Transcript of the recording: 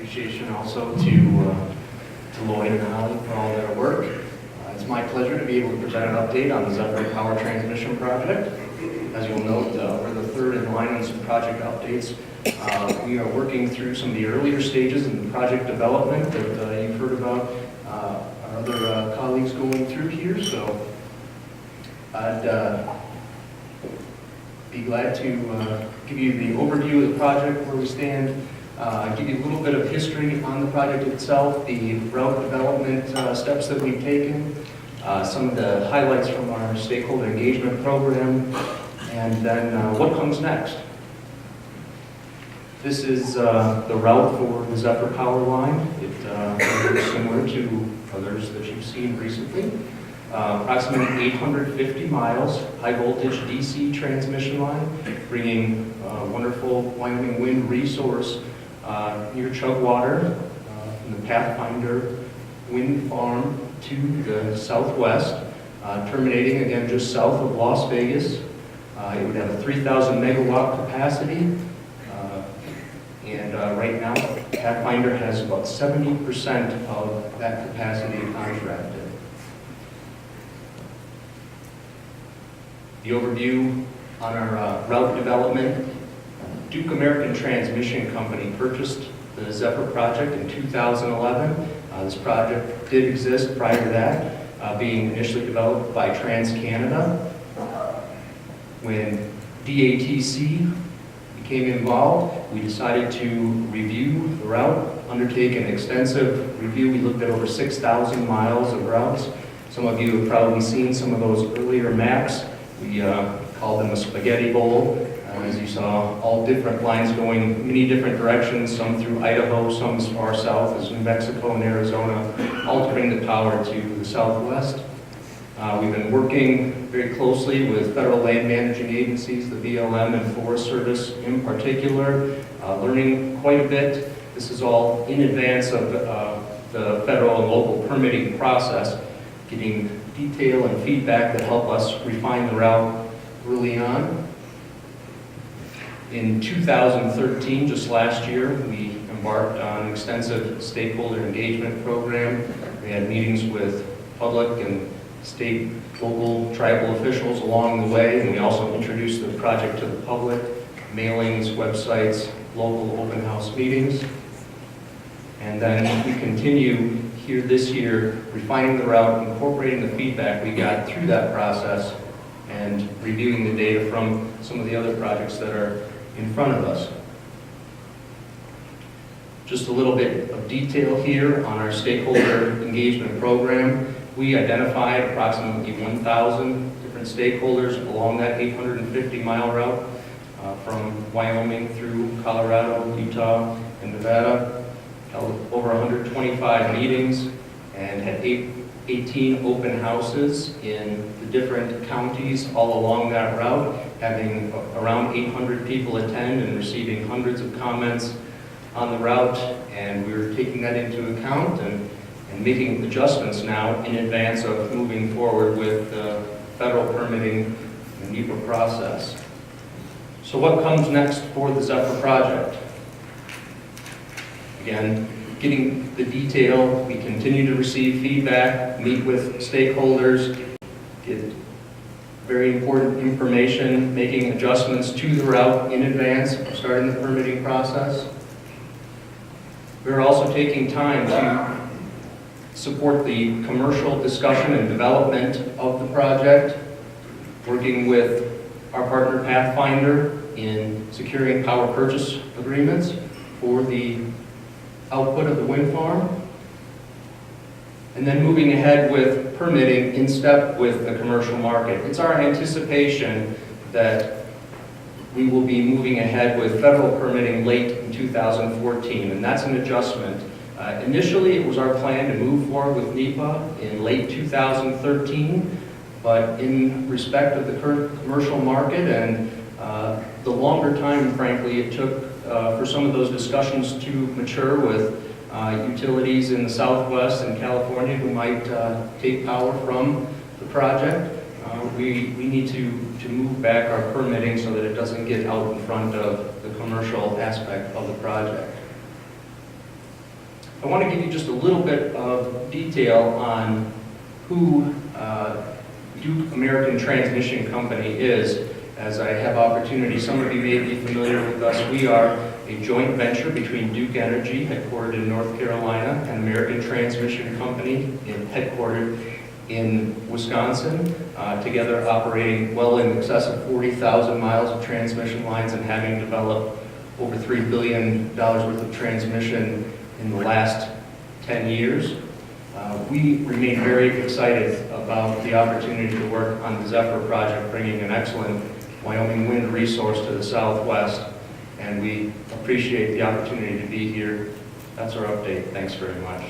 appreciation also to Lloyd and Holly for all their work. It's my pleasure to be able to present an update on the Zephyr Power Transmission Project. As you'll note, we're the third in line on some project updates. We are working through some of the earlier stages in the project development that you've heard about our other colleagues going through here. So I'd be glad to give you the overview of the project, where we stand, give you a little bit of history on the project itself, the route development steps that we've taken, some of the highlights from our stakeholder engagement program, and then what comes next. This is the route for the Zephyr power line. It is similar to others that you've seen recently. Approximately 850 miles, high voltage DC transmission line, bringing wonderful Wyoming wind resource near Chugwater from the Pathfinder wind farm to the southwest, terminating again just south of Las Vegas. It would have a 3,000 megawatt capacity, and right now Pathfinder has about 70% of that capacity contracted. The overview on our route development: Duke American Transmission Company purchased the Zephyr project in 2011. This project did exist prior to that, being initially developed by TransCanada. When DATC became involved, we decided to review the route, undertake an extensive review. We looked at over 6,000 miles of routes. Some of you have probably seen some of those earlier maps. We called them a spaghetti bowl. As you saw, all different lines going many different directions, some through Idaho, some as far south as New Mexico and Arizona, all to bring the power to the southwest. We've been working very closely with federal land managing agencies, the BLM and Forest Service in particular, learning quite a bit. This is all in advance of the federal and local permitting process, getting detail and feedback that help us refine the route early on. In 2013, just last year, we embarked on an extensive stakeholder engagement program. We had meetings with public and state, local, tribal officials along the way, and we also introduced the project to the public, mailings, websites, local open house meetings. And then we continue here this year, refining the route, incorporating the feedback we got through that process, and reviewing the data from some of the other projects that are in front of us. Just a little bit of detail here on our stakeholder engagement program. We identified approximately 1,000 different stakeholders along that 850-mile route from Wyoming through Colorado, Utah, and Nevada. Held over 125 meetings and had 18 open houses in the different counties all along that route, having around 800 people attend and receiving hundreds of comments on the route. And we're taking that into account and making adjustments now in advance of moving forward with the federal permitting and NEPA process. So what comes next for the Zephyr project? Again, getting the detail. We continue to receive feedback, meet with stakeholders, get very important information, making adjustments to the route in advance of starting the permitting process. We're also taking time to support the commercial discussion and development of the project, working with our partner Pathfinder in securing power purchase agreements for the output of the wind farm, and then moving ahead with permitting in step with the commercial market. It's our anticipation that we will be moving ahead with federal permitting late in 2014, and that's an adjustment. Initially, it was our plan to move forward with NEPA in late 2013, but in respect of the current commercial market and the longer time, frankly, it took for some of those discussions to mature with utilities in the Southwest and California who might take power from the project. We need to move back our permitting so that it doesn't. 'Doesn't get out in front of the commercial aspect of the project. I want to give you just a little bit of detail on who Duke American Transmission Company is. As I have opportunity, some of you may be familiar with us. We are a joint venture between Duke Energy, headquartered in North Carolina, and American Transmission Company, headquartered in Wisconsin, together operating well in excess of 40,000 miles of transmission lines and having developed over $3 billion worth of transmission in the last 10 years. We remain very excited about the opportunity to work on the Zephyr project, bringing an excellent Wyoming wind resource to the southwest, and we appreciate the opportunity to be here. That's our update. Thanks very much.